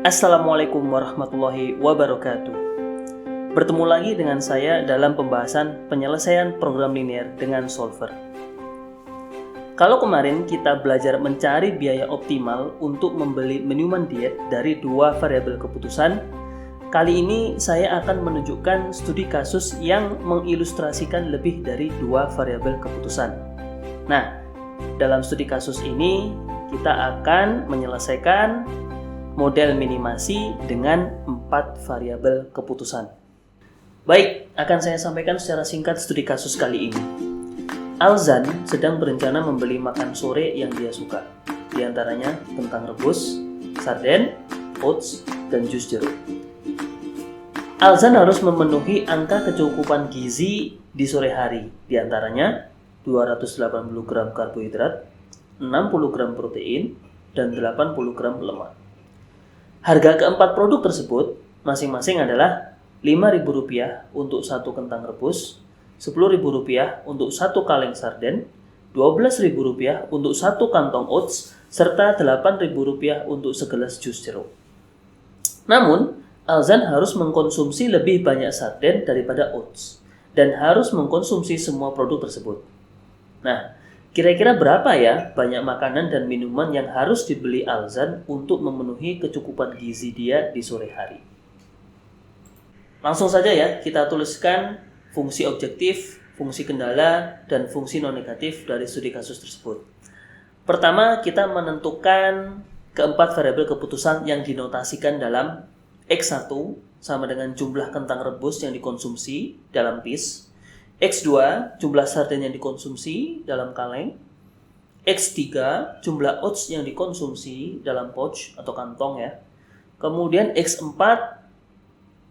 Assalamualaikum warahmatullahi wabarakatuh. Bertemu lagi dengan saya dalam pembahasan penyelesaian program linear dengan solver. Kalau kemarin kita belajar mencari biaya optimal untuk membeli minuman diet dari dua variabel keputusan, kali ini saya akan menunjukkan studi kasus yang mengilustrasikan lebih dari dua variabel keputusan. Nah, dalam studi kasus ini kita akan menyelesaikan model minimasi dengan 4 variabel keputusan. Baik, akan saya sampaikan secara singkat studi kasus kali ini. Alzan sedang berencana membeli makan sore yang dia suka, di antaranya kentang rebus, sarden, oats, dan jus jeruk. Alzan harus memenuhi angka kecukupan gizi di sore hari, di antaranya 280 gram karbohidrat, 60 gram protein, dan 80 gram lemak. Harga keempat produk tersebut masing-masing adalah Rp5.000 untuk satu kentang rebus, Rp10.000 untuk satu kaleng sarden, Rp12.000 untuk satu kantong oats, serta Rp8.000 untuk segelas jus jeruk. Namun, Alzan harus mengkonsumsi lebih banyak sarden daripada oats dan harus mengkonsumsi semua produk tersebut. Nah, kira-kira berapa ya banyak makanan dan minuman yang harus dibeli Alzan untuk memenuhi kecukupan gizi dia di sore hari? Langsung saja ya, kita tuliskan fungsi objektif, fungsi kendala, dan fungsi non-negatif dari studi kasus tersebut. Pertama, kita menentukan keempat variabel keputusan yang dinotasikan dalam X1 sama dengan jumlah kentang rebus yang dikonsumsi dalam piece, X2 jumlah sarden yang dikonsumsi dalam kaleng, X3 jumlah oats yang dikonsumsi dalam pouch atau kantong ya. Kemudian X4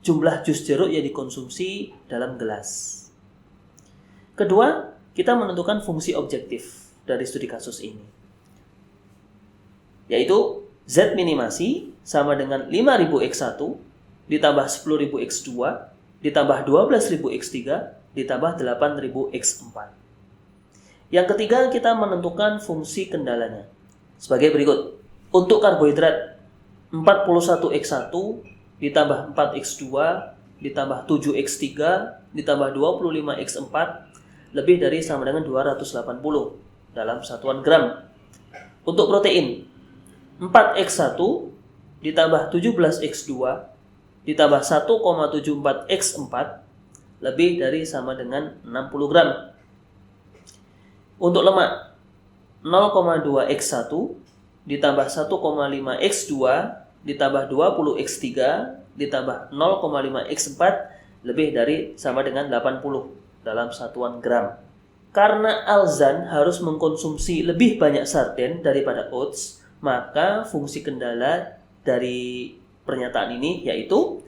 jumlah jus jeruk yang dikonsumsi dalam gelas. Kedua, kita menentukan fungsi objektif dari studi kasus ini, yaitu Z minimasi sama dengan 5.000 X1 ditambah 10.000 X2 ditambah 12.000 X3 ditambah 8.000 X4. Yang ketiga, kita menentukan fungsi kendalanya sebagai berikut. Untuk karbohidrat, 41 X1 ditambah 4 X2 ditambah 7 X3 ditambah 25 X4 lebih dari sama dengan 280 dalam satuan gram. Untuk protein, 4 X1 ditambah 17 X2 ditambah 1,74 X4 lebih dari sama dengan 60 gram. Untuk lemak, 0,2 X1 ditambah 1,5 X2 ditambah 20 X3 ditambah 0,5 X4 lebih dari sama dengan 80 dalam satuan gram. Karena Alzan harus mengkonsumsi lebih banyak sarden daripada oats, maka fungsi kendala dari pernyataan ini yaitu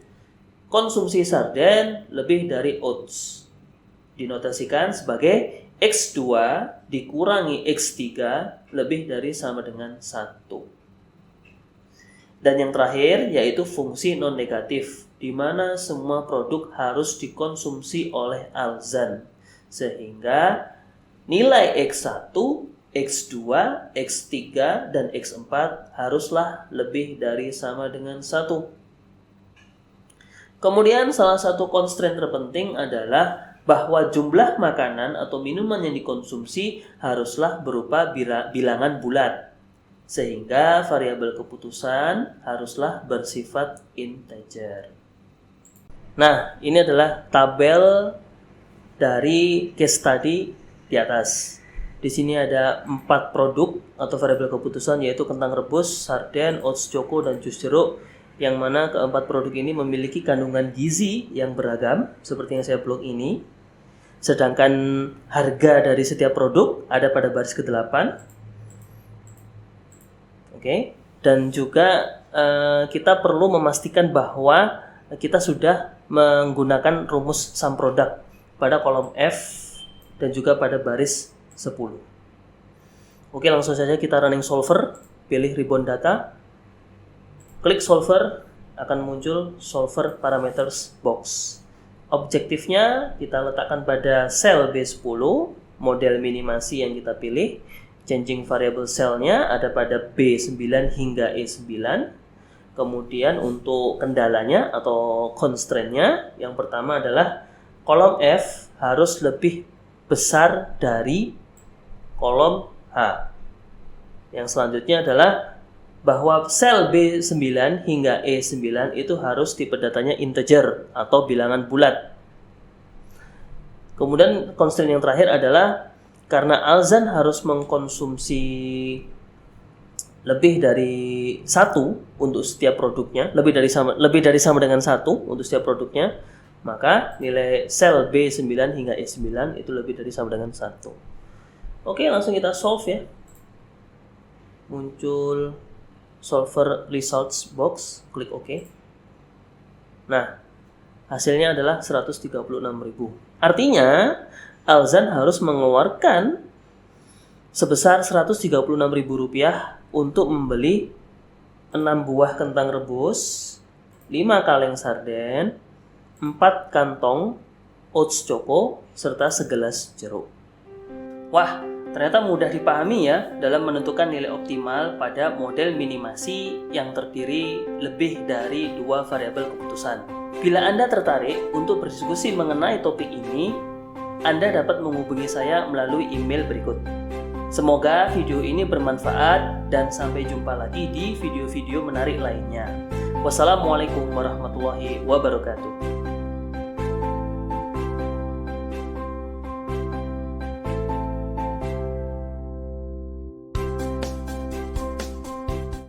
konsumsi sarden lebih dari oats. Dinotasikan sebagai X2 dikurangi X3 lebih dari sama dengan 1. Dan yang terakhir yaitu fungsi non-negatif, di mana semua produk harus dikonsumsi oleh Alzan. Sehingga nilai X1, X2, X3, dan X4 haruslah lebih dari sama dengan 1. Kemudian salah satu constraint terpenting adalah bahwa jumlah makanan atau minuman yang dikonsumsi haruslah berupa bilangan bulat. Sehingga variabel keputusan haruslah bersifat integer. Nah, ini adalah tabel dari case study di atas. Di sini ada 4 produk atau variabel keputusan yaitu kentang rebus, sarden, oats choco, dan jus jeruk. Yang mana keempat produk ini memiliki kandungan gizi yang beragam seperti yang saya blok ini. Sedangkan harga dari setiap produk ada pada baris ke-8. Oke. Dan juga kita perlu memastikan bahwa kita sudah menggunakan rumus sum product pada kolom F dan juga pada baris 10. Oke, langsung saja kita running solver, pilih ribbon data. Klik solver, akan muncul solver parameters box. Objektifnya kita letakkan pada sel B10, model minimasi yang kita pilih. Changing variable cell-nya ada pada B9 hingga E9. Kemudian untuk kendalanya atau constraint-nya, yang pertama adalah kolom F harus lebih besar dari kolom H. Yang selanjutnya adalah bahwa sel B9 hingga E9 itu harus tipe datanya integer atau bilangan bulat. Kemudian constraint yang terakhir adalah karena Alzan harus mengkonsumsi lebih dari satu untuk setiap produknya, lebih dari sama dengan satu untuk setiap produknya, maka nilai sel B9 hingga E9 itu lebih dari sama dengan satu. Oke, langsung kita solve ya. Muncul solver results box, klik OK. Nah, hasilnya adalah 136.000. Artinya, Alzan harus mengeluarkan sebesar Rp136.000 untuk membeli 6 buah kentang rebus, 5 kaleng sarden, 4 kantong oats choco, serta segelas jeruk. Wah, ternyata mudah dipahami ya dalam menentukan nilai optimal pada model minimasi yang terdiri lebih dari 2 variabel keputusan. Bila Anda tertarik untuk berdiskusi mengenai topik ini, Anda dapat menghubungi saya melalui email berikut. Semoga video ini bermanfaat dan sampai jumpa lagi di video-video menarik lainnya. Wassalamualaikum warahmatullahi wabarakatuh.